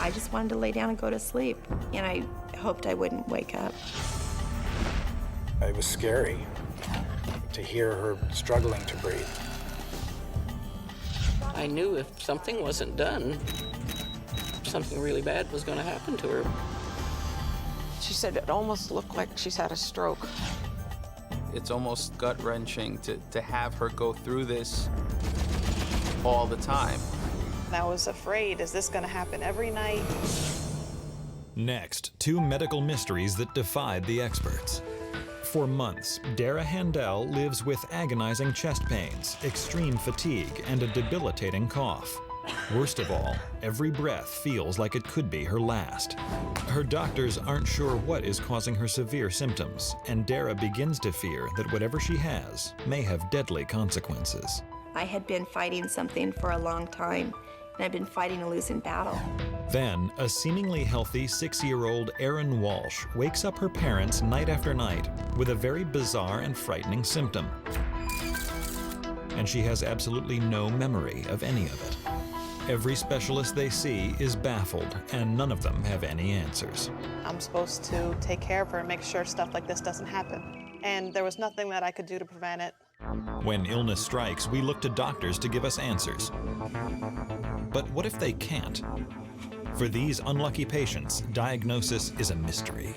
I just wanted to lay down and go to sleep, and I hoped I wouldn't wake up. It was scary to hear her struggling to breathe. I knew if something wasn't done, something really bad was going to happen to her. She said it almost looked like she's had a stroke. It's almost gut-wrenching to have her go through this all the time. I was afraid, is this going to happen every night? Next, two medical mysteries that defied the experts. For months, Dara Handel lives with agonizing chest pains, extreme fatigue, and a debilitating cough. Worst of all, every breath feels like it could be her last. Her doctors aren't sure what is causing her severe symptoms, and Dara begins to fear that whatever she has may have deadly consequences. I had been fighting something for a long time, and I'd been fighting a losing battle. Then, a seemingly healthy 6-year-old Erin Walsh wakes up her parents night after night with a very bizarre and frightening symptom. And she has absolutely no memory of any of it. Every specialist they see is baffled, and none of them have any answers. I'm supposed to take care of her and make sure stuff like this doesn't happen. And there was nothing that I could do to prevent it. When illness strikes, we look to doctors to give us answers. But what if they can't? For these unlucky patients, diagnosis is a mystery.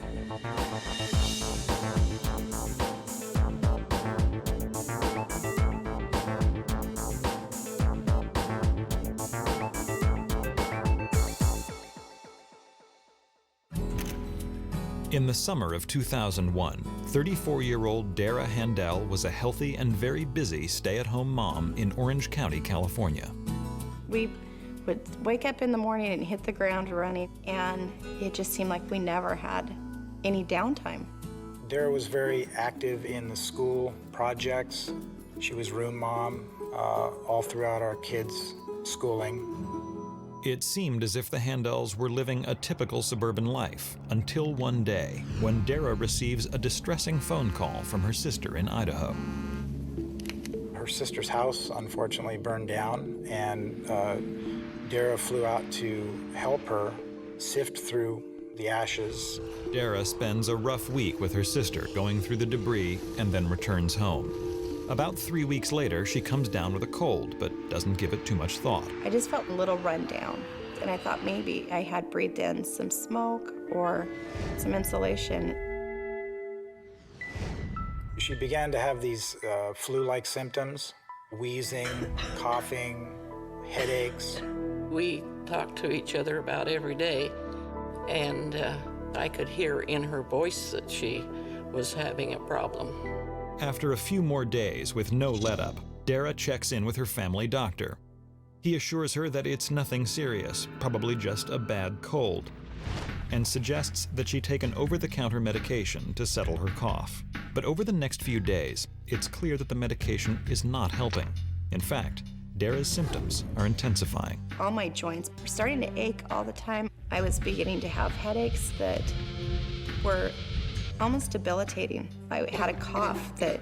In the summer of 2001, 34-year-old Dara Handel was a healthy and very busy stay-at-home mom in Orange County, California. We would wake up in the morning and hit the ground running, and it just seemed like we never had any downtime. Dara was very active in the school projects. She was room mom all throughout our kids' schooling. It seemed as if the Handels were living a typical suburban life, until one day, when Dara receives a distressing phone call from her sister in Idaho. Her sister's house, unfortunately, burned down, and Dara flew out to help her sift through the ashes. Dara spends a rough week with her sister, going through the debris, and then returns home. About 3 weeks later, she comes down with a cold, but doesn't give it too much thought. I just felt a little run down, and I thought maybe I had breathed in some smoke or some insulation. She began to have these flu-like symptoms, wheezing, coughing, headaches. We talked to each other about every day, and I could hear in her voice that she was having a problem. After a few more days with no let-up, Dara checks in with her family doctor. He assures her that it's nothing serious, probably just a bad cold, and suggests that she take an over-the-counter medication to settle her cough. But over the next few days, it's clear that the medication is not helping. In fact, Dara's symptoms are intensifying. All my joints were starting to ache all the time. I was beginning to have headaches that were almost debilitating. I had a cough that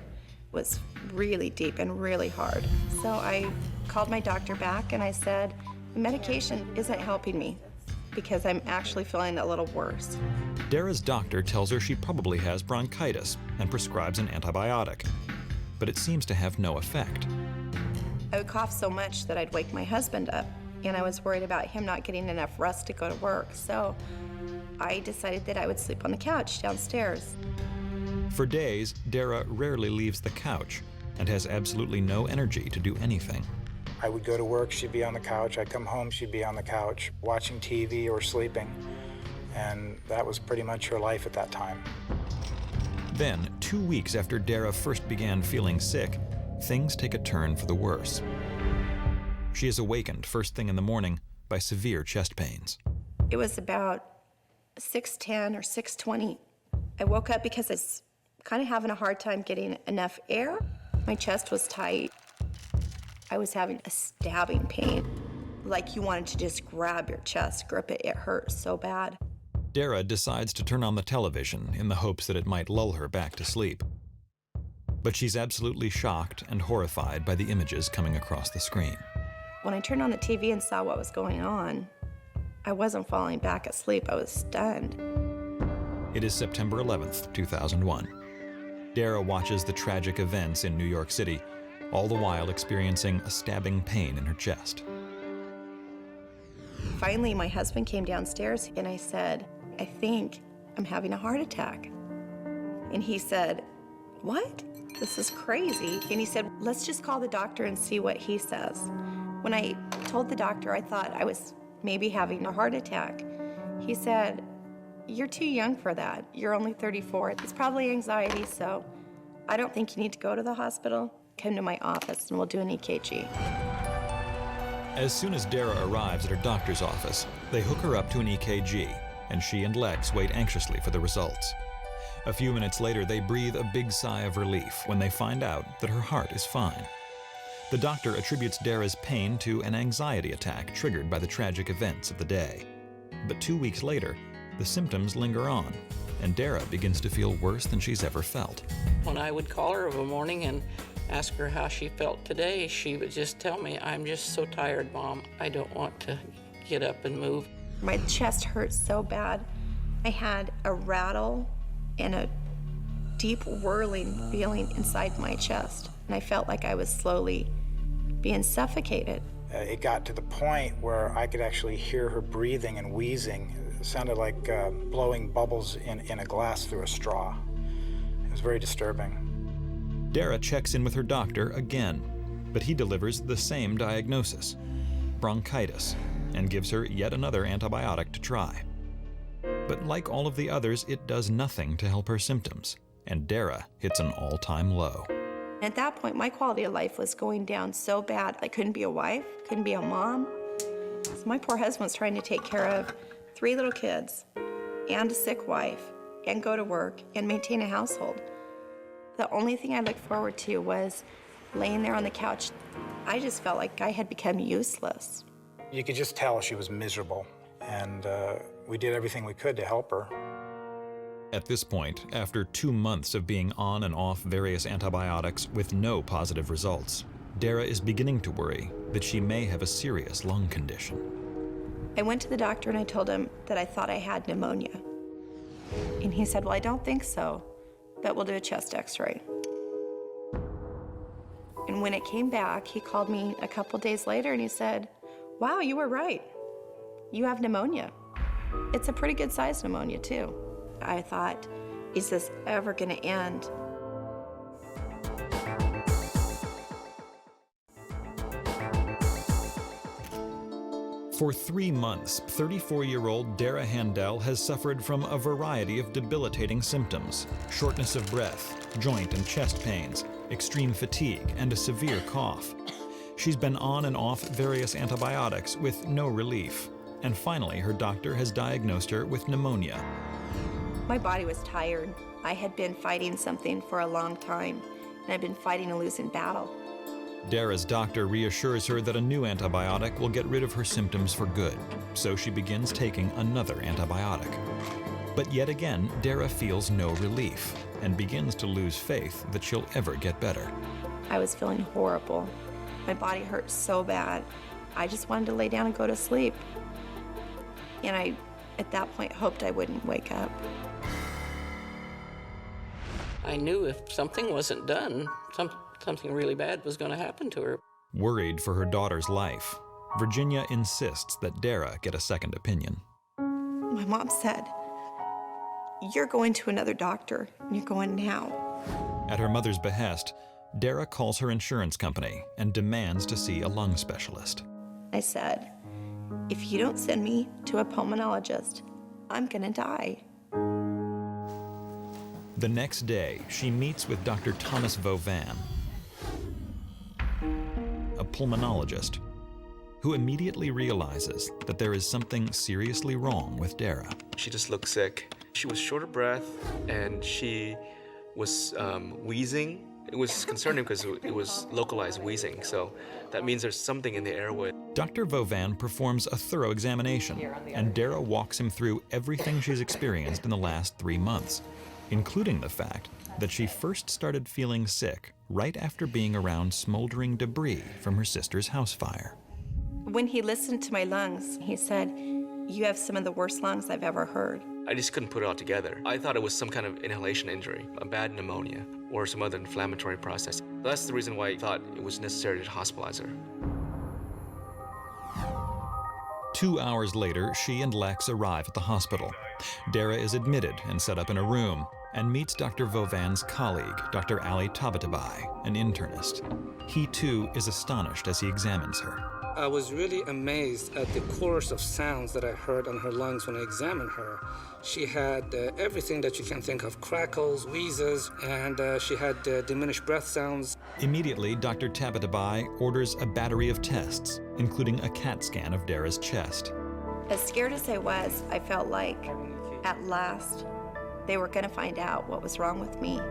was really deep and really hard. So I called my doctor back and I said, the medication isn't helping me because I'm actually feeling a little worse. Dara's doctor tells her she probably has bronchitis and prescribes an antibiotic, but it seems to have no effect. I would cough so much that I'd wake my husband up, and I was worried about him not getting enough rest to go to work. So I decided that I would sleep on the couch downstairs. For days, Dara rarely leaves the couch and has absolutely no energy to do anything. I would go to work, she'd be on the couch. I'd come home, she'd be on the couch, watching TV or sleeping. And that was pretty much her life at that time. Then, 2 weeks after Dara first began feeling sick, things take a turn for the worse. She is awakened first thing in the morning by severe chest pains. It was about 6:10 or 6:20. I woke up because I was kind of having a hard time getting enough air. My chest was tight. I was having a stabbing pain, like you wanted to just grab your chest, grip it. It hurt so bad. Dara decides to turn on the television in the hopes that it might lull her back to sleep. But she's absolutely shocked and horrified by the images coming across the screen. When I turned on the TV and saw what was going on, I wasn't falling back asleep. I was stunned. It is September 11th, 2001. Dara watches the tragic events in New York City, all the while experiencing a stabbing pain in her chest. Finally, my husband came downstairs and I said, I think I'm having a heart attack. And he said, what? This is crazy. And he said, let's just call the doctor and see what he says. When I told the doctor I thought I was maybe having a heart attack, he said, you're too young for that. You're only 34. It's probably anxiety, so I don't think you need to go to the hospital. Come to my office and we'll do an EKG. As soon as Dara arrives at her doctor's office, they hook her up to an EKG, and she and Lex wait anxiously for the results. A few minutes later, they breathe a big sigh of relief when they find out that her heart is fine. The doctor attributes Dara's pain to an anxiety attack triggered by the tragic events of the day. But 2 weeks later, the symptoms linger on, and Dara begins to feel worse than she's ever felt. When I would call her of a morning and ask her how she felt today, she would just tell me, I'm just so tired, Mom. I don't want to get up and move. My chest hurt so bad. I had a rattle and a deep whirling feeling inside my chest, and I felt like I was slowly being suffocated. It got to the point where I could actually hear her breathing and wheezing. It sounded like blowing bubbles in a glass through a straw. It was very disturbing. Dara checks in with her doctor again, but he delivers the same diagnosis, bronchitis, and gives her yet another antibiotic to try. But like all of the others, it does nothing to help her symptoms, and Dara hits an all-time low. At that point, my quality of life was going down so bad. I couldn't be a wife, couldn't be a mom. So my poor husband was trying to take care of 3 little kids and a sick wife and go to work and maintain a household. The only thing I looked forward to was laying there on the couch. I just felt like I had become useless. You could just tell she was miserable, and we did everything we could to help her. At this point, after 2 months of being on and off various antibiotics with no positive results, Dara is beginning to worry that she may have a serious lung condition. I went to the doctor and I told him that I thought I had pneumonia. And he said, well, I don't think so, but we'll do a chest x-ray. And when it came back, he called me a couple days later and he said, wow, you were right. You have pneumonia. It's a pretty good sized pneumonia too. I thought, is this ever gonna end? For 3 months, 34-year-old Dara Handel has suffered from a variety of debilitating symptoms: shortness of breath, joint and chest pains, extreme fatigue, and a severe cough. She's been on and off various antibiotics with no relief, and finally her doctor has diagnosed her with pneumonia. My body was tired. I had been fighting something for a long time, and I'd been fighting a losing battle. Dara's doctor reassures her that a new antibiotic will get rid of her symptoms for good, so she begins taking another antibiotic. But yet again, Dara feels no relief and begins to lose faith that she'll ever get better. I was feeling horrible. My body hurt so bad. I just wanted to lay down and go to sleep. And I, at that point, hoped I wouldn't wake up. I knew if something wasn't done, something really bad was going to happen to her. Worried for her daughter's life, Virginia insists that Dara get a second opinion. My mom said, you're going to another doctor, and you're going now. At her mother's behest, Dara calls her insurance company and demands to see a lung specialist. I said, if you don't send me to a pulmonologist, I'm gonna die. The next day, she meets with Dr. Thomas Vauvin, a pulmonologist, who immediately realizes that there is something seriously wrong with Dara. She just looked sick. She was short of breath, and she was wheezing. It was concerning because it was localized wheezing, so that means there's something in the airway. Dr. Vauvin performs a thorough examination, and Dara walks him through everything she's experienced in the last 3 months, including the fact that she first started feeling sick right after being around smoldering debris from her sister's house fire. When he listened to my lungs, he said, You have some of the worst lungs I've ever heard. I just couldn't put it all together. I thought it was some kind of inhalation injury, a bad pneumonia, or some other inflammatory process. That's the reason why I thought it was necessary to hospitalize her. 2 hours later, she and Lex arrive at the hospital. Dara is admitted and set up in a room and meets Dr. Vauvan's colleague, Dr. Ali Tabatabai, an internist. He too is astonished as he examines her. I was really amazed at the chorus of sounds that I heard on her lungs when I examined her. She had everything that you can think of, crackles, wheezes, and she had diminished breath sounds. Immediately, Dr. Tabatabai orders a battery of tests, including a CAT scan of Dara's chest. As scared as I was, I felt like, at last, they were going to find out what was wrong with me.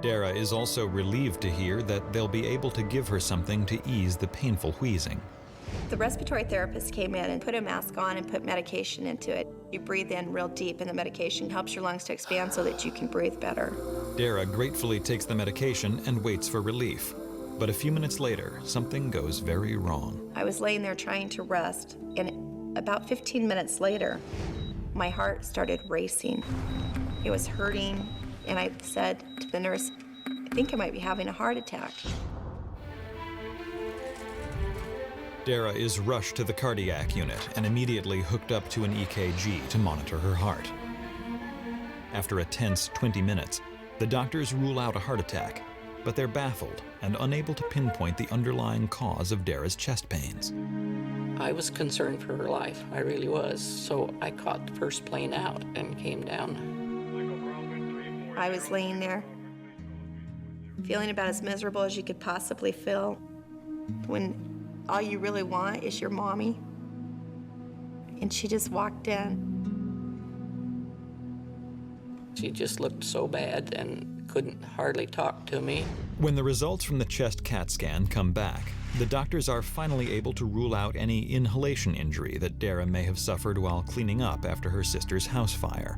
Dara is also relieved to hear that they'll be able to give her something to ease the painful wheezing. The respiratory therapist came in and put a mask on and put medication into it. You breathe in real deep, and the medication helps your lungs to expand so that you can breathe better. Dara gratefully takes the medication and waits for relief. But a few minutes later, something goes very wrong. I was laying there trying to rest, and about 15 minutes later, my heart started racing. It was hurting, and I said to the nurse, I think I might be having a heart attack. Dara is rushed to the cardiac unit and immediately hooked up to an EKG to monitor her heart. After a tense 20 minutes, the doctors rule out a heart attack, but they're baffled and unable to pinpoint the underlying cause of Dara's chest pains. I was concerned for her life, I really was, so I caught the first plane out and came down. I was laying there, feeling about as miserable as you could possibly feel, when all you really want is your mommy. And she just walked in. She just looked so bad and couldn't hardly talk to me. When the results from the chest CAT scan come back, the doctors are finally able to rule out any inhalation injury that Dara may have suffered while cleaning up after her sister's house fire.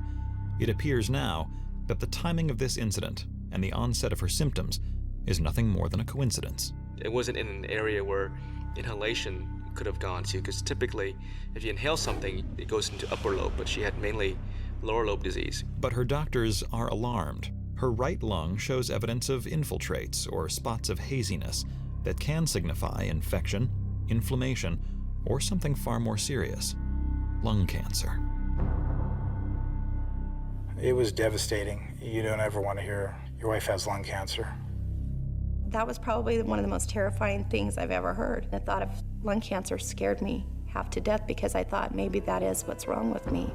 It appears now that the timing of this incident and the onset of her symptoms is nothing more than a coincidence. It wasn't in an area where inhalation could have gone to, because typically if you inhale something, it goes into upper lobe, but she had mainly lower lobe disease. But her doctors are alarmed. Her right lung shows evidence of infiltrates or spots of haziness that can signify infection, inflammation, or something far more serious, lung cancer. It was devastating. You don't ever want to hear your wife has lung cancer. That was probably one of the most terrifying things I've ever heard. The thought of lung cancer scared me half to death because I thought maybe that is what's wrong with me.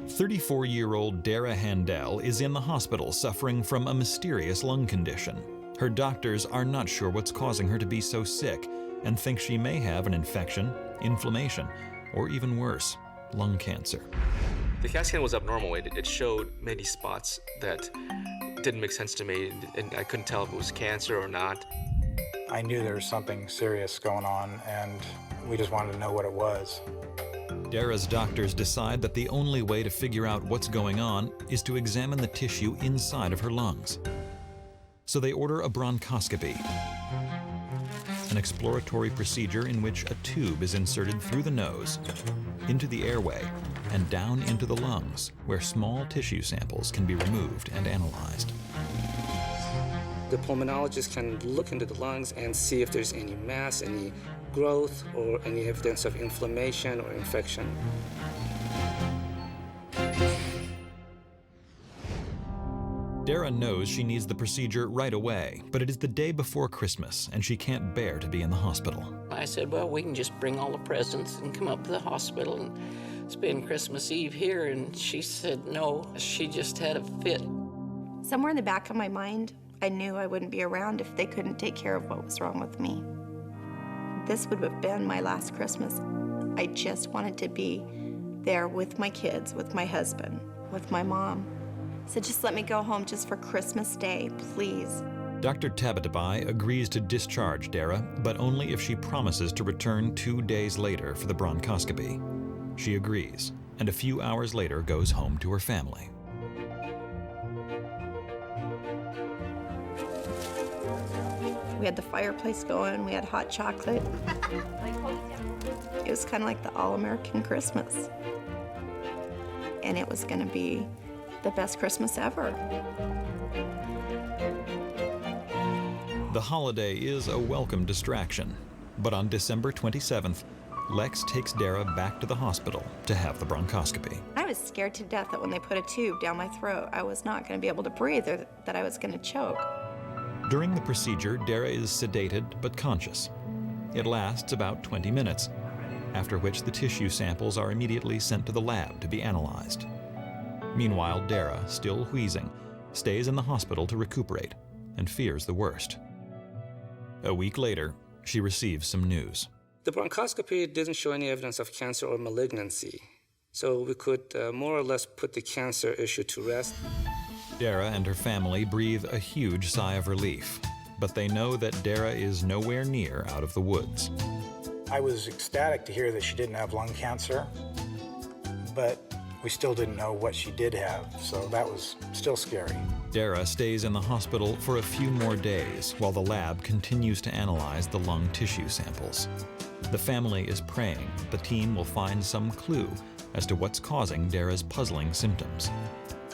"34-year-old Dara Handel is in the hospital suffering from a mysterious lung condition. Her doctors are not sure what's causing her to be so sick and think she may have an infection, inflammation, or even worse, lung cancer. The CAT scan was abnormal. It showed many spots that didn't make sense to me, and I couldn't tell if it was cancer or not. I knew there was something serious going on, and we just wanted to know what it was. Dara's doctors decide that the only way to figure out what's going on is to examine the tissue inside of her lungs. So they order a bronchoscopy, an exploratory procedure in which a tube is inserted through the nose, into the airway, and down into the lungs, where small tissue samples can be removed and analyzed. The pulmonologist can look into the lungs and see if there's any mass, any growth, or any evidence of inflammation or infection. Dara knows she needs the procedure right away, but it is the day before Christmas, and she can't bear to be in the hospital. I said, well, we can just bring all the presents and come up to the hospital and spend Christmas Eve here. And she said no, she just had a fit. Somewhere in the back of my mind, I knew I wouldn't be around if they couldn't take care of what was wrong with me. This would have been my last Christmas. I just wanted to be there with my kids, with my husband, with my mom. So just let me go home just for Christmas Day, please. Dr. Tabatabai agrees to discharge Dara, but only if she promises to return 2 days later for the bronchoscopy. She agrees, and a few hours later goes home to her family. We had the fireplace going, we had hot chocolate. It was kind of like the all-American Christmas. And it was gonna be the best Christmas ever. The holiday is a welcome distraction, but on December 27th, Lex takes Dara back to the hospital to have the bronchoscopy. I was scared to death that when they put a tube down my throat, I was not gonna be able to breathe or that I was gonna choke. During the procedure, Dara is sedated but conscious. It lasts about 20 minutes, after which the tissue samples are immediately sent to the lab to be analyzed. Meanwhile, Dara, still wheezing, stays in the hospital to recuperate and fears the worst. A week later, she receives some news. The bronchoscopy didn't show any evidence of cancer or malignancy, so we could more or less put the cancer issue to rest. Dara and her family breathe a huge sigh of relief, but they know that Dara is nowhere near out of the woods. I was ecstatic to hear that she didn't have lung cancer, but we still didn't know what she did have, so that was still scary. Dara stays in the hospital for a few more days while the lab continues to analyze the lung tissue samples. The family is praying the team will find some clue as to what's causing Dara's puzzling symptoms.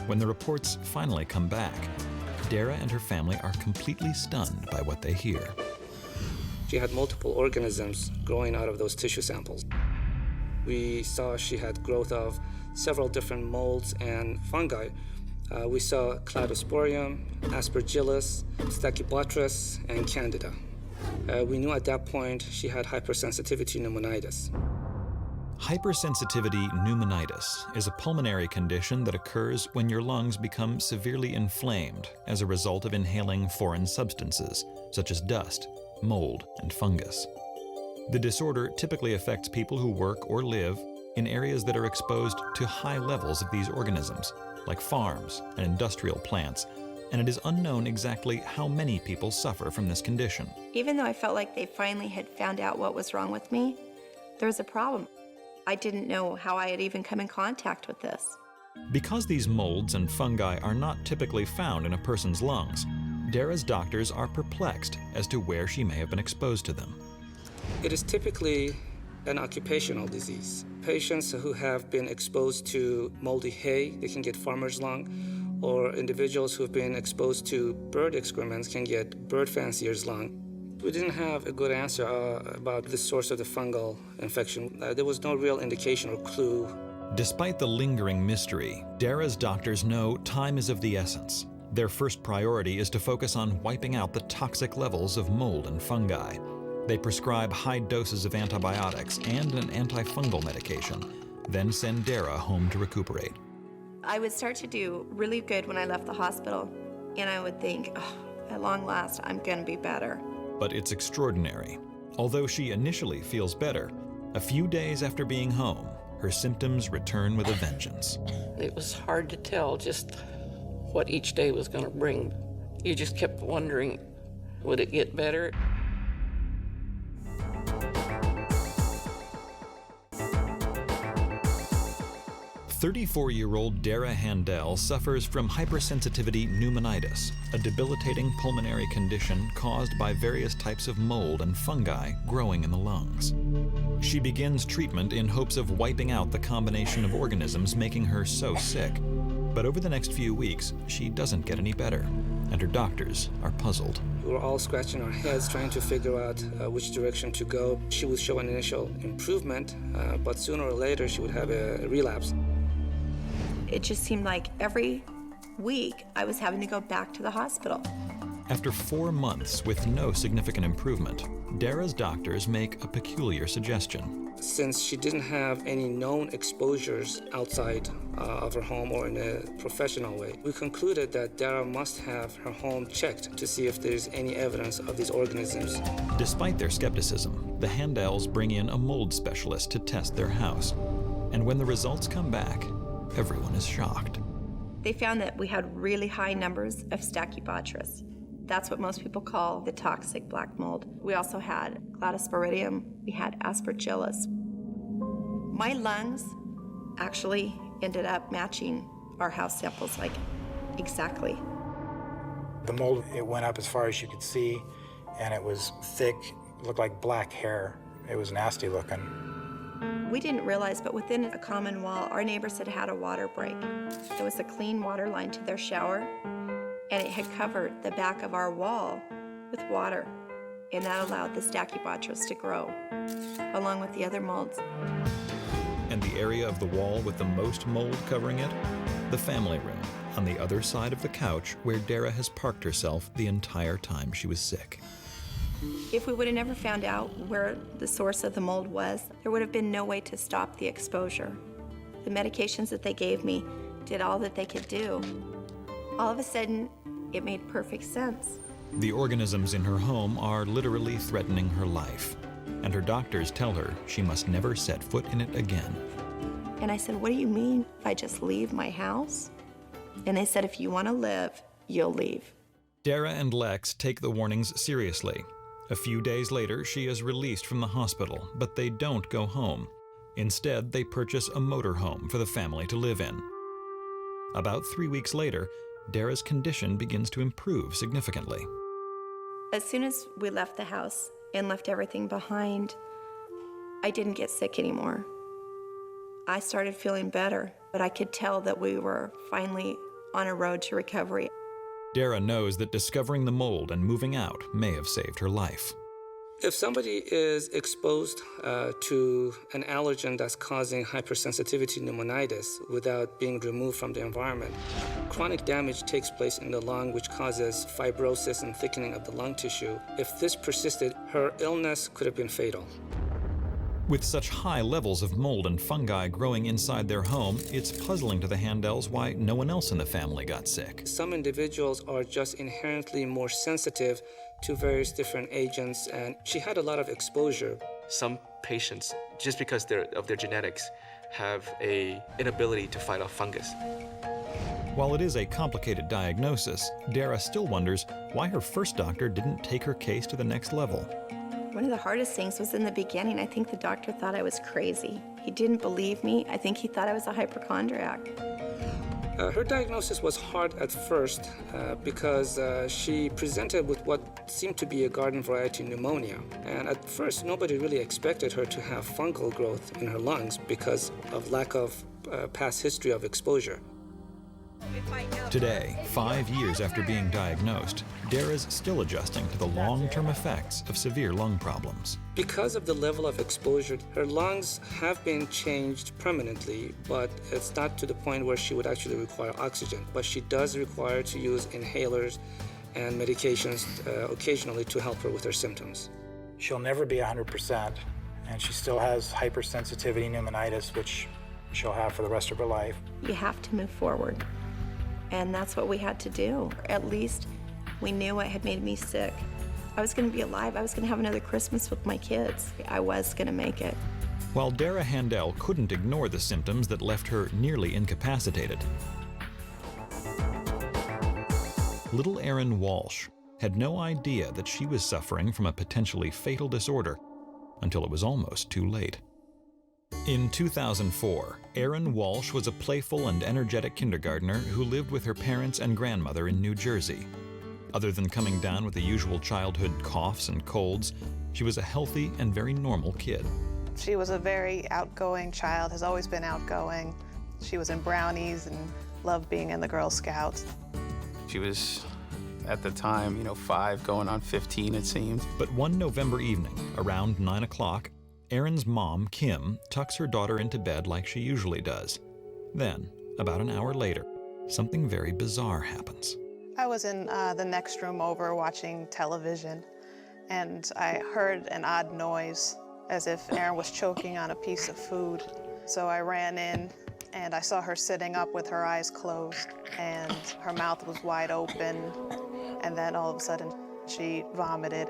When the reports finally come back, Dara and her family are completely stunned by what they hear. She had multiple organisms growing out of those tissue samples. We saw she had growth of several different molds and fungi. We saw Cladosporium, Aspergillus, Stachybotrys, and Candida. We knew at that point she had hypersensitivity pneumonitis. Hypersensitivity pneumonitis is a pulmonary condition that occurs when your lungs become severely inflamed as a result of inhaling foreign substances, such as dust, mold, and fungus. The disorder typically affects people who work or live in areas that are exposed to high levels of these organisms, like farms and industrial plants, and it is unknown exactly how many people suffer from this condition. Even though I felt like they finally had found out what was wrong with me, there was a problem. I didn't know how I had even come in contact with this. Because these molds and fungi are not typically found in a person's lungs, Dara's doctors are perplexed as to where she may have been exposed to them. It is typically an occupational disease. Patients who have been exposed to moldy hay, they can get farmer's lung, or individuals who have been exposed to bird excrements can get bird fancier's lung. We didn't have a good answer about the source of the fungal infection. There was no real indication or clue. Despite the lingering mystery, Dara's doctors know time is of the essence. Their first priority is to focus on wiping out the toxic levels of mold and fungi. They prescribe high doses of antibiotics and an antifungal medication, then send Dara home to recuperate. I would start to do really good when I left the hospital, and I would think, oh, at long last, I'm gonna be better. But it's extraordinary. Although she initially feels better, a few days after being home, her symptoms return with a vengeance. It was hard to tell just what each day was going to bring. You just kept wondering, would it get better? "34-year-old Dara Handel suffers from hypersensitivity pneumonitis, a debilitating pulmonary condition caused by various types of mold and fungi growing in the lungs. She begins treatment in hopes of wiping out the combination of organisms making her so sick. But over the next few weeks, she doesn't get any better, and her doctors are puzzled. We were all scratching our heads trying to figure out which direction to go. She would show an initial improvement, but sooner or later she would have a relapse. It just seemed like every week I was having to go back to the hospital. After 4 months with no significant improvement, Dara's doctors make a peculiar suggestion. Since she didn't have any known exposures outside of her home or in a professional way, we concluded that Dara must have her home checked to see if there's any evidence of these organisms. Despite their skepticism, the Handels bring in a mold specialist to test their house. And when the results come back, everyone is shocked. They found that we had really high numbers of Stachybotrys. That's what most people call the toxic black mold. We also had Cladosporidium, we had Aspergillus. My lungs actually ended up matching our house samples, like exactly. The mold, it went up as far as you could see, and it was thick, looked like black hair. It was nasty looking. We didn't realize, but within a common wall, our neighbors had had a water break. There was a clean water line to their shower, and it had covered the back of our wall with water, and that allowed the Stachybotrys to grow, along with the other molds. And the area of the wall with the most mold covering it? The family room, on the other side of the couch where Dara has parked herself the entire time she was sick. If we would have never found out where the source of the mold was, there would have been no way to stop the exposure. The medications that they gave me did all that they could do. All of a sudden, it made perfect sense. The organisms in her home are literally threatening her life, and her doctors tell her she must never set foot in it again. And I said, what do you mean if I just leave my house? And they said, if you want to live, you'll leave. Dara and Lex take the warnings seriously. A few days later, she is released from the hospital, but they don't go home. Instead, they purchase a motorhome for the family to live in. About 3 weeks later, Dara's condition begins to improve significantly. As soon as we left the house and left everything behind, I didn't get sick anymore. I started feeling better, but I could tell that we were finally on a road to recovery. Dara knows that discovering the mold and moving out may have saved her life. If somebody is exposed to an allergen that's causing hypersensitivity pneumonitis without being removed from the environment, chronic damage takes place in the lung, which causes fibrosis and thickening of the lung tissue. If this persisted, her illness could have been fatal. With such high levels of mold and fungi growing inside their home, it's puzzling to the Handels why no one else in the family got sick. Some individuals are just inherently more sensitive to various different agents, and she had a lot of exposure. Some patients, just because of their genetics, have an inability to fight off fungus. While it is a complicated diagnosis, Dara still wonders why her first doctor didn't take her case to the next level. One of the hardest things was in the beginning. I think the doctor thought I was crazy. He didn't believe me. I think he thought I was a hypochondriac. Her diagnosis was hard at first because she presented with what seemed to be a garden variety pneumonia. And at first, nobody really expected her to have fungal growth in her lungs because of lack of past history of exposure. Today, 5 years after being diagnosed, Dara's still adjusting to the long-term effects of severe lung problems. Because of the level of exposure, her lungs have been changed permanently, but it's not to the point where she would actually require oxygen. But she does require to use inhalers and medications occasionally to help her with her symptoms. She'll never be 100%, and she still has hypersensitivity pneumonitis, which she'll have for the rest of her life. You have to move forward. And that's what we had to do. At least we knew what had made me sick. I was going to be alive. I was going to have another Christmas with my kids. I was going to make it. While Dara Handel couldn't ignore the symptoms that left her nearly incapacitated, little Erin Walsh had no idea that she was suffering from a potentially fatal disorder until it was almost too late. In 2004, Erin Walsh was a playful and energetic kindergartner who lived with her parents and grandmother in New Jersey. Other than coming down with the usual childhood coughs and colds, she was a healthy and very normal kid. She was a very outgoing child, has always been outgoing. She was in Brownies and loved being in the Girl Scouts. She was, at the time, 5 going on 15, it seemed. But one November evening, around 9 o'clock, Erin's mom, Kim, tucks her daughter into bed like she usually does. Then, about an hour later, something very bizarre happens. I was in the next room over watching television, and I heard an odd noise, as if Erin was choking on a piece of food. So I ran in, and I saw her sitting up with her eyes closed, and her mouth was wide open, and then all of a sudden, she vomited.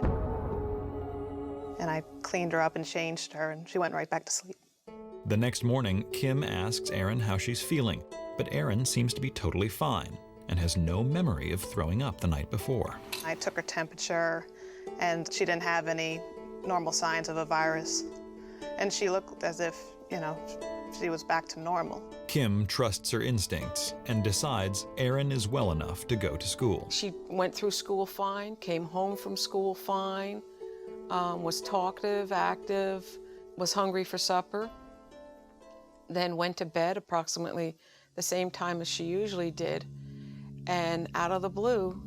And I cleaned her up and changed her, and she went right back to sleep. The next morning, Kim asks Erin how she's feeling, but Erin seems to be totally fine and has no memory of throwing up the night before. I took her temperature, and she didn't have any normal signs of a virus. And she looked as if, she was back to normal. Kim trusts her instincts and decides Erin is well enough to go to school. She went through school fine, came home from school fine, was talkative, active, was hungry for supper, then went to bed approximately the same time as she usually did, and out of the blue,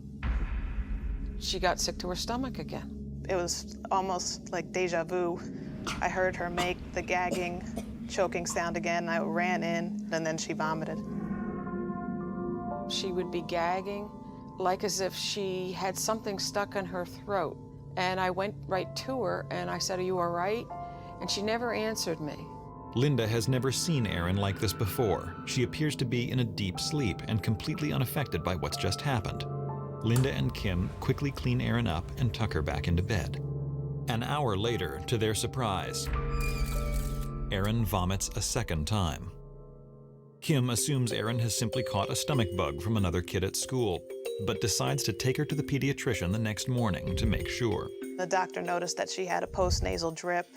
she got sick to her stomach again. It was almost like deja vu. I heard her make the gagging, choking sound again. I ran in, and then she vomited. She would be gagging, like as if she had something stuck in her throat. And I went right to her, and I said, "Are you all right?" And she never answered me. Linda has never seen Erin like this before. She appears to be in a deep sleep and completely unaffected by what's just happened. Linda and Kim quickly clean Erin up and tuck her back into bed. An hour later, to their surprise, Erin vomits a second time. Kim assumes Erin has simply caught a stomach bug from another kid at school, but decides to take her to the pediatrician the next morning to make sure. The doctor noticed that she had a postnasal drip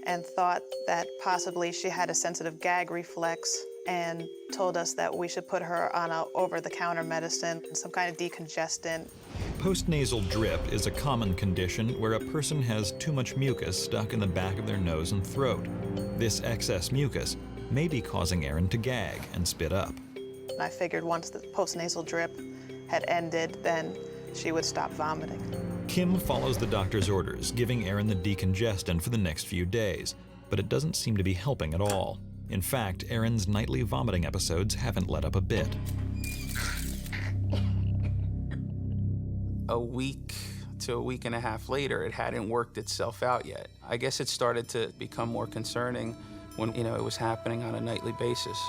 and thought that possibly she had a sensitive gag reflex, and told us that we should put her on a over-the-counter medicine, some kind of decongestant. Postnasal drip is a common condition where a person has too much mucus stuck in the back of their nose and throat. This excess mucus may be causing Erin to gag and spit up. I figured once the postnasal drip had ended, then she would stop vomiting. Kim follows the doctor's orders, giving Erin the decongestant for the next few days, but it doesn't seem to be helping at all. In fact, Erin's nightly vomiting episodes haven't let up a bit. A week to a week and a half later, it hadn't worked itself out yet. I guess it started to become more concerning when, it was happening on a nightly basis.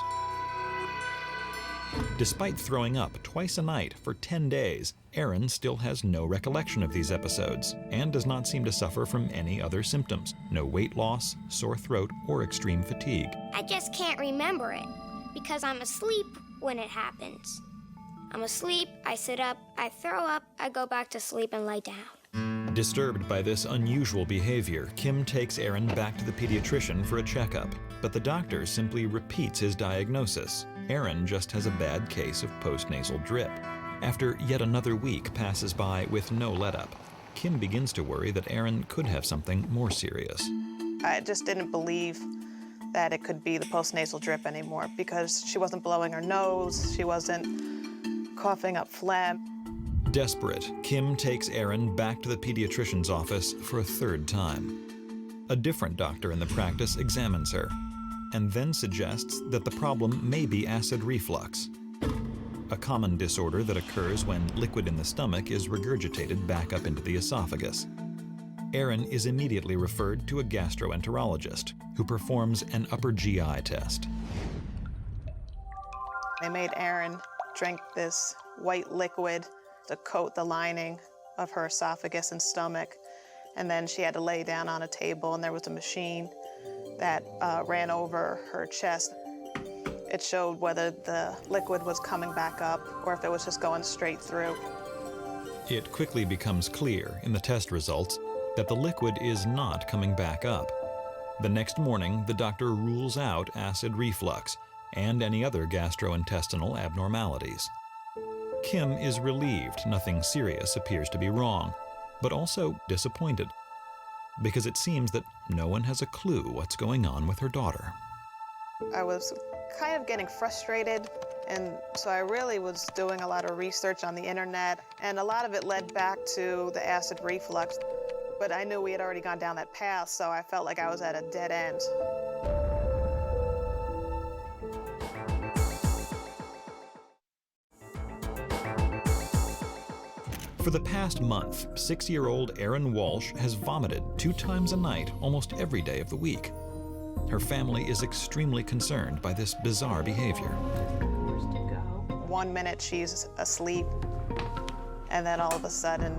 Despite throwing up twice a night for 10 days, Erin still has no recollection of these episodes and does not seem to suffer from any other symptoms. No weight loss, sore throat, or extreme fatigue. I just can't remember it because I'm asleep when it happens. I'm asleep, I sit up, I throw up, I go back to sleep and lay down. Disturbed by this unusual behavior, Kim takes Erin back to the pediatrician for a checkup, but the doctor simply repeats his diagnosis. Erin just has a bad case of postnasal drip. After yet another week passes by with no let-up, Kim begins to worry that Erin could have something more serious. I just didn't believe that it could be the postnasal drip anymore because she wasn't blowing her nose, she wasn't coughing up phlegm. Desperate, Kim takes Erin back to the pediatrician's office for a third time. A different doctor in the practice examines her and then suggests that the problem may be acid reflux, a common disorder that occurs when liquid in the stomach is regurgitated back up into the esophagus. Erin is immediately referred to a gastroenterologist who performs an upper GI test. They made Erin drink this white liquid to coat the lining of her esophagus and stomach, and then she had to lay down on a table, and there was a machine that ran over her chest. It showed whether the liquid was coming back up or if it was just going straight through. It quickly becomes clear in the test results that the liquid is not coming back up. The next morning, the doctor rules out acid reflux and any other gastrointestinal abnormalities. Kim is relieved nothing serious appears to be wrong, but also disappointed, because it seems that no one has a clue what's going on with her daughter. I was kind of getting frustrated, and so I really was doing a lot of research on the internet, and a lot of it led back to the acid reflux. But I knew we had already gone down that path, so I felt like I was at a dead end. For the past month, 6-year-old Erin Walsh has vomited 2 times a night almost every day of the week. Her family is extremely concerned by this bizarre behavior. 1 minute she's asleep, and then all of a sudden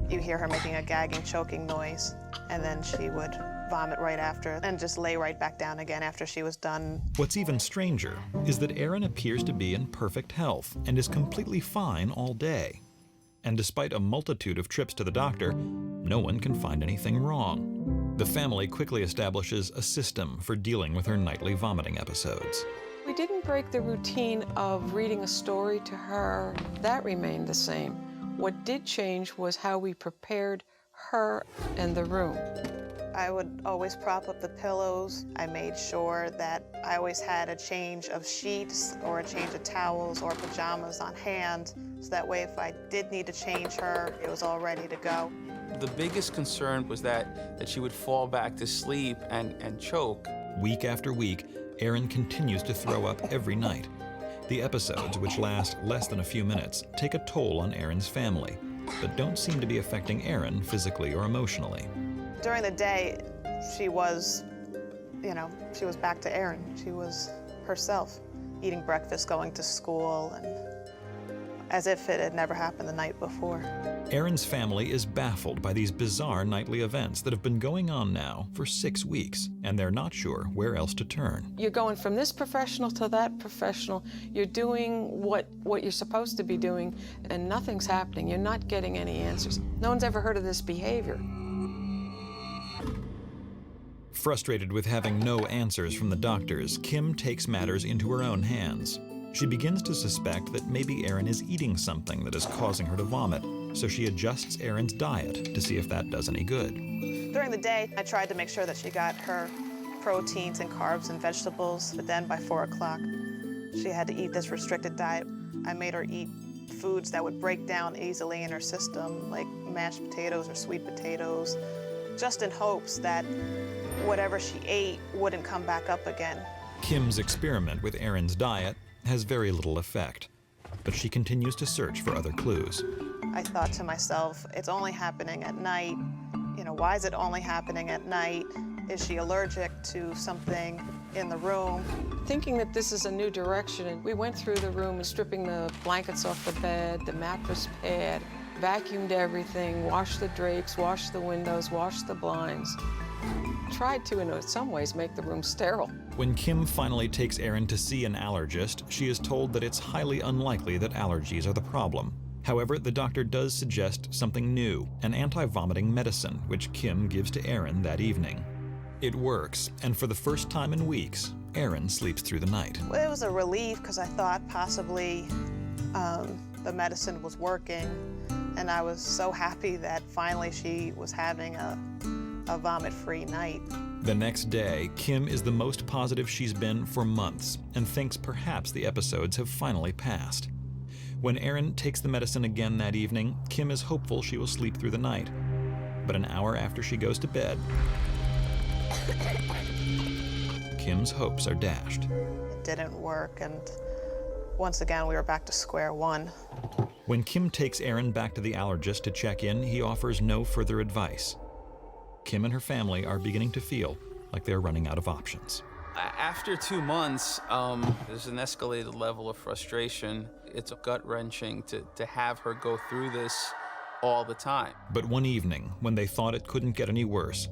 you hear her making a gagging, choking noise, and then she would vomit right after and just lay right back down again after she was done. What's even stranger is that Erin appears to be in perfect health and is completely fine all day. And despite a multitude of trips to the doctor, no one can find anything wrong. The family quickly establishes a system for dealing with her nightly vomiting episodes. We didn't break the routine of reading a story to her. That remained the same. What did change was how we prepared her in the room. I would always prop up the pillows. I made sure that I always had a change of sheets or a change of towels or pajamas on hand, so that way if I did need to change her, it was all ready to go. The biggest concern was that she would fall back to sleep and choke. Week after week, Erin continues to throw up every night. The episodes, which last less than a few minutes, take a toll on Erin's family, but don't seem to be affecting Erin physically or emotionally. During the day, she was back to Erin. She was herself, eating breakfast, going to school, and as if it had never happened the night before. Erin's family is baffled by these bizarre nightly events that have been going on now for 6 weeks, and they're not sure where else to turn. You're going from this professional to that professional. You're doing what you're supposed to be doing, and nothing's happening. You're not getting any answers. No one's ever heard of this behavior. Frustrated with having no answers from the doctors, Kim takes matters into her own hands. She begins to suspect that maybe Erin is eating something that is causing her to vomit, so she adjusts Erin's diet to see if that does any good. During the day, I tried to make sure that she got her proteins and carbs and vegetables, but then by 4 o'clock, she had to eat this restricted diet. I made her eat foods that would break down easily in her system, like mashed potatoes or sweet potatoes, just in hopes that whatever she ate wouldn't come back up again. Kim's experiment with Erin's diet has very little effect, but she continues to search for other clues. I thought to myself, it's only happening at night. Why is it only happening at night? Is she allergic to something in the room? Thinking that this is a new direction, we went through the room, stripping the blankets off the bed, the mattress pad, vacuumed everything, washed the drapes, washed the windows, washed the blinds. Tried to, in some ways, make the room sterile. When Kim finally takes Erin to see an allergist, she is told that it's highly unlikely that allergies are the problem. However, the doctor does suggest something new, an anti-vomiting medicine, which Kim gives to Erin that evening. It works, and for the first time in weeks, Erin sleeps through the night. Well, it was a relief because I thought possibly the medicine was working, and I was so happy that finally she was having a vomit-free night. The next day, Kim is the most positive she's been for months and thinks perhaps the episodes have finally passed. When Erin takes the medicine again that evening, Kim is hopeful she will sleep through the night. But an hour after she goes to bed, Kim's hopes are dashed. It didn't work, and once again, we were back to square one. When Kim takes Erin back to the allergist to check in, he offers no further advice. Kim and her family are beginning to feel like they're running out of options. After 2 months, there's an escalated level of frustration. It's gut-wrenching to have her go through this all the time. But one evening, when they thought it couldn't get any worse,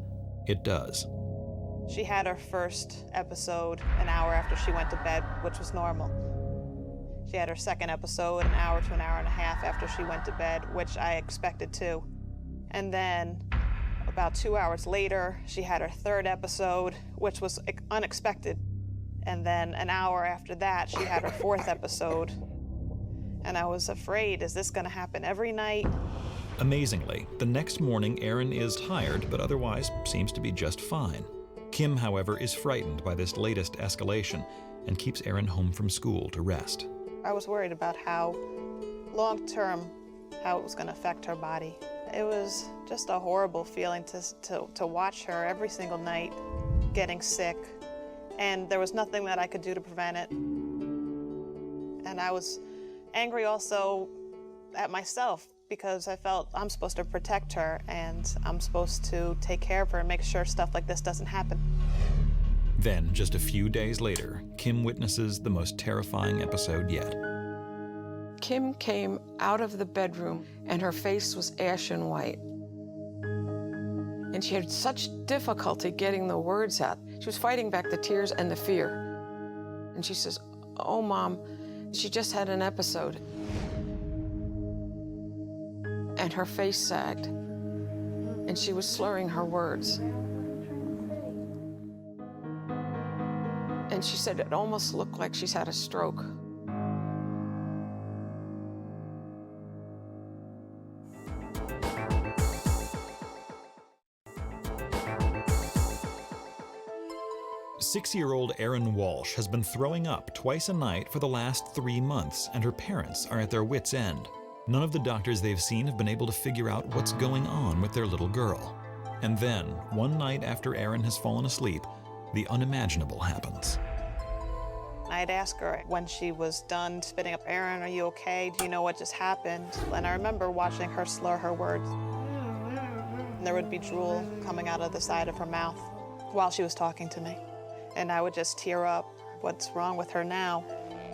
it does. She had her first episode an hour after she went to bed, which was normal. She had her second episode an hour to an hour and a half after she went to bed, which I expected too. And then about 2 hours later, she had her third episode, which was unexpected. And then an hour after that, she had her fourth episode. And I was afraid, is this gonna happen every night? Amazingly, the next morning, Erin is tired, but otherwise seems to be just fine. Kim, however, is frightened by this latest escalation and keeps Erin home from school to rest. I was worried about how long-term, how it was gonna affect her body. It was just a horrible feeling to watch her every single night getting sick, and there was nothing that I could do to prevent it. And I was angry also at myself because I felt I'm supposed to protect her and I'm supposed to take care of her and make sure stuff like this doesn't happen. Then, just a few days later, Kim witnesses the most terrifying episode yet. Kim came out of the bedroom and her face was ashen white. And she had such difficulty getting the words out. She was fighting back the tears and the fear. And she says, "Oh, Mom, she just had an episode." And her face sagged, and she was slurring her words. And she said it almost looked like she's had a stroke. Six-year-old Erin Walsh has been throwing up twice a night for the last 3 months, and her parents are at their wits' end. None of the doctors they've seen have been able to figure out what's going on with their little girl. And then, one night after Erin has fallen asleep, the unimaginable happens. I'd ask her when she was done spitting up, "Erin, are you okay? Do you know what just happened?" And I remember watching her slur her words. And there would be drool coming out of the side of her mouth while she was talking to me. And I would just tear up. What's wrong with her now?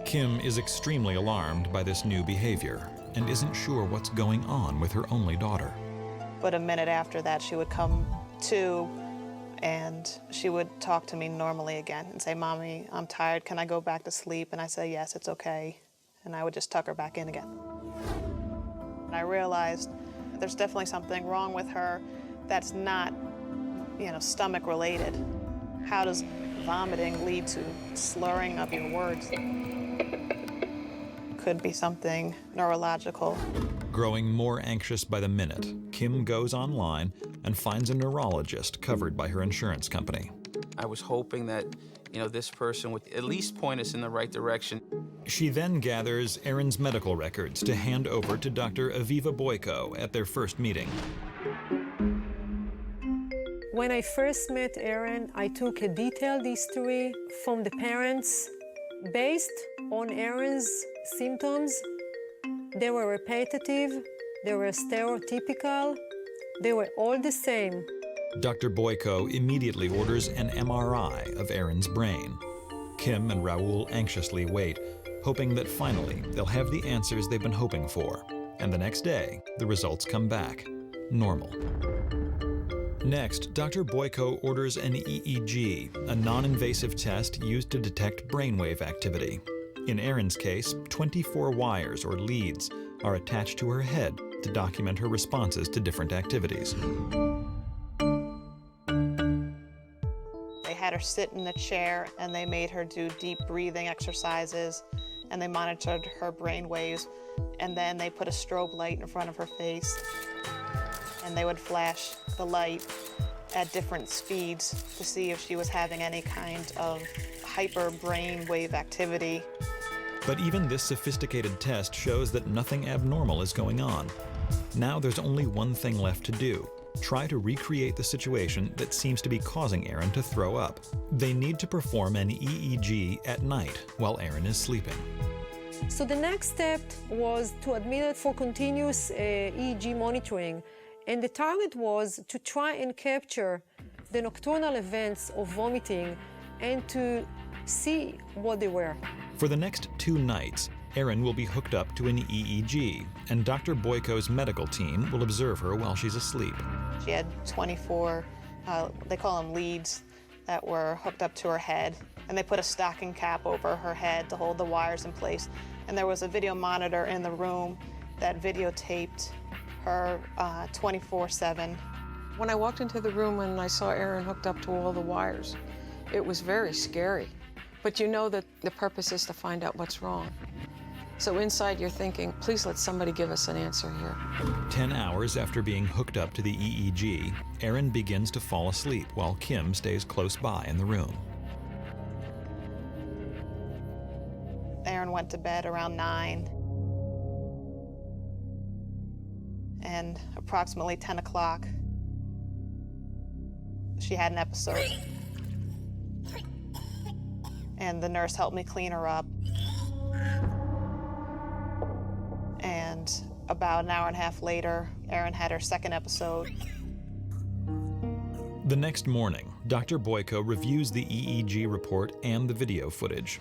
Kim is extremely alarmed by this new behavior and isn't sure what's going on with her only daughter. But a minute after that, she would come to, and she would talk to me normally again and say, "Mommy, I'm tired. Can I go back to sleep?" And I say, "Yes, it's okay." And I would just tuck her back in again. And I realized there's definitely something wrong with her that's not, stomach related. How does vomiting lead to slurring of your words? Could be something neurological. Growing more anxious by the minute, Kim goes online and finds a neurologist covered by her insurance company. I was hoping that, this person would at least point us in the right direction. She then gathers Erin's medical records to hand over to Dr. Aviva Boyko at their first meeting. When I first met Erin, I took a detailed history from the parents. Based on Erin's symptoms, they were repetitive, they were stereotypical, they were all the same. Dr. Boyko immediately orders an MRI of Erin's brain. Kim and Raoul anxiously wait, hoping that finally they'll have the answers they've been hoping for. And the next day, the results come back normal. Next, Dr. Boyko orders an EEG, a non-invasive test used to detect brainwave activity. In Erin's case, 24 wires or leads are attached to her head to document her responses to different activities. They had her sit in a chair and they made her do deep breathing exercises and they monitored her brain waves, and then they put a strobe light in front of her face and they would flash the light at different speeds to see if she was having any kind of hyper brainwave activity. But even this sophisticated test shows that nothing abnormal is going on. Now there's only one thing left to do: try to recreate the situation that seems to be causing Erin to throw up. They need to perform an EEG at night while Erin is sleeping. So the next step was to admit it for continuous EEG monitoring. And the target was to try and capture the nocturnal events of vomiting and to see what they were. For the next 2 nights, Erin will be hooked up to an EEG, and Dr. Boyko's medical team will observe her while she's asleep. She had 24, they call them leads, that were hooked up to her head, and they put a stocking cap over her head to hold the wires in place. And there was a video monitor in the room that videotaped her 24/7. When I walked into the room and I saw Erin hooked up to all the wires, it was very scary. But you know that the purpose is to find out what's wrong. So inside you're thinking, please let somebody give us an answer here. 10 hours after being hooked up to the EEG, Erin begins to fall asleep while Kim stays close by in the room. Erin went to bed around 9. And approximately 10 o'clock, she had an episode. And the nurse helped me clean her up. And about an hour and a half later, Erin had her second episode. The next morning, Dr. Boyko reviews the EEG report and the video footage.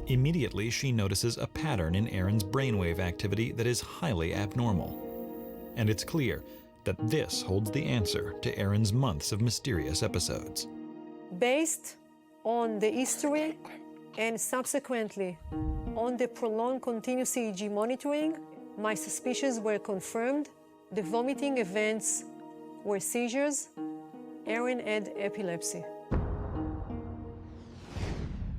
Immediately, she notices a pattern in Erin's brainwave activity that is highly abnormal. And it's clear that this holds the answer to Erin's months of mysterious episodes. Based on the history and subsequently on the prolonged continuous EEG monitoring, my suspicions were confirmed. The vomiting events were seizures. Erin had epilepsy.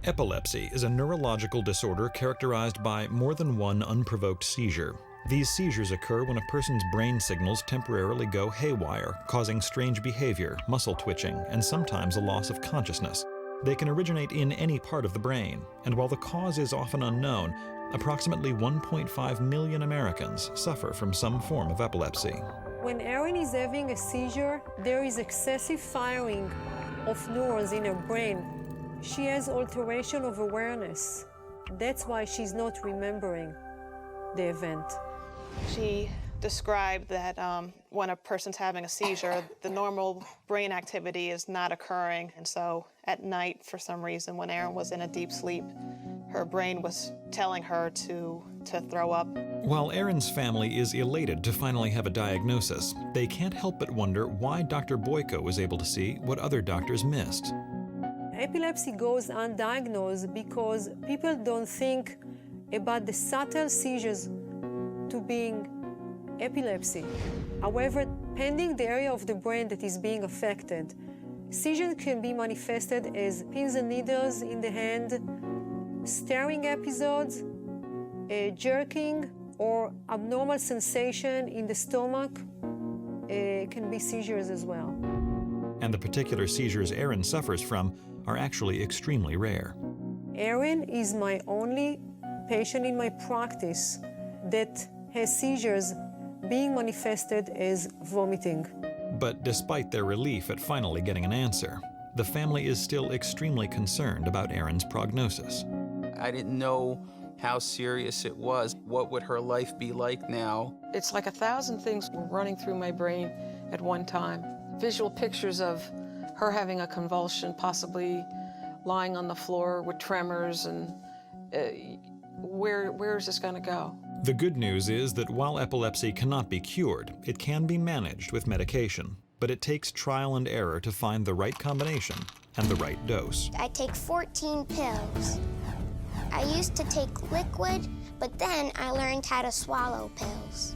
Epilepsy is a neurological disorder characterized by more than one unprovoked seizure. These seizures occur when a person's brain signals temporarily go haywire, causing strange behavior, muscle twitching, and sometimes a loss of consciousness. They can originate in any part of the brain, and while the cause is often unknown, approximately 1.5 million Americans suffer from some form of epilepsy. When Erin is having a seizure, there is excessive firing of neurons in her brain. She has alteration of awareness. That's why she's not remembering the event. She described that when a person's having a seizure, the normal brain activity is not occurring. And so at night, for some reason, when Erin was in a deep sleep, her brain was telling her to throw up. While Erin's family is elated to finally have a diagnosis, they can't help but wonder why Dr. Boyko was able to see what other doctors missed. Epilepsy goes undiagnosed because people don't think about the subtle seizures to being epilepsy. However, pending the area of the brain that is being affected, seizures can be manifested as pins and needles in the hand, staring episodes, jerking, or abnormal sensation in the stomach can be seizures as well. And the particular seizures Erin suffers from are actually extremely rare. Erin is my only patient in my practice that has seizures being manifested as vomiting. But despite their relief at finally getting an answer, the family is still extremely concerned about Erin's prognosis. I didn't know how serious it was. What would her life be like now? It's like 1,000 things were running through my brain at one time. Visual pictures of her having a convulsion, possibly lying on the floor with tremors, and where is this going to go? The good news is that while epilepsy cannot be cured, it can be managed with medication. But it takes trial and error to find the right combination and the right dose. I take 14 pills. I used to take liquid, but then I learned how to swallow pills.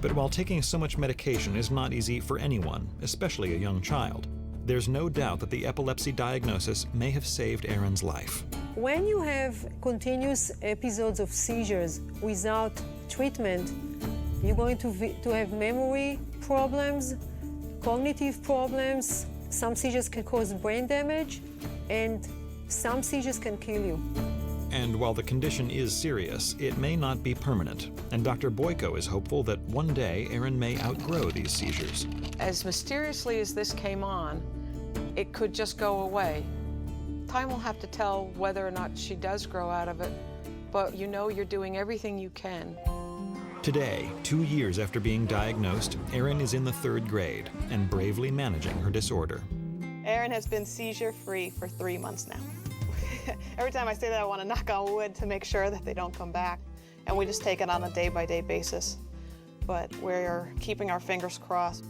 But while taking so much medication is not easy for anyone, especially a young child, there's no doubt that the epilepsy diagnosis may have saved Erin's life. When you have continuous episodes of seizures without treatment, you're going to have memory problems, cognitive problems. Some seizures can cause brain damage, and some seizures can kill you. And while the condition is serious, it may not be permanent. And Dr. Boyko is hopeful that one day Erin may outgrow these seizures. As mysteriously as this came on, it could just go away. Time will have to tell whether or not she does grow out of it, but you know you're doing everything you can. Today, 2 years after being diagnosed, Erin is in the 3rd grade and bravely managing her disorder. Erin has been seizure-free for 3 months now. Every time I say that, I want to knock on wood to make sure that they don't come back. And we just take it on a day-by-day basis. But we're keeping our fingers crossed.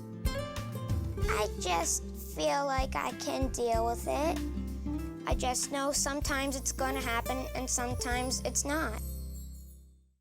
I just feel like I can deal with it. I just know sometimes it's going to happen and sometimes it's not.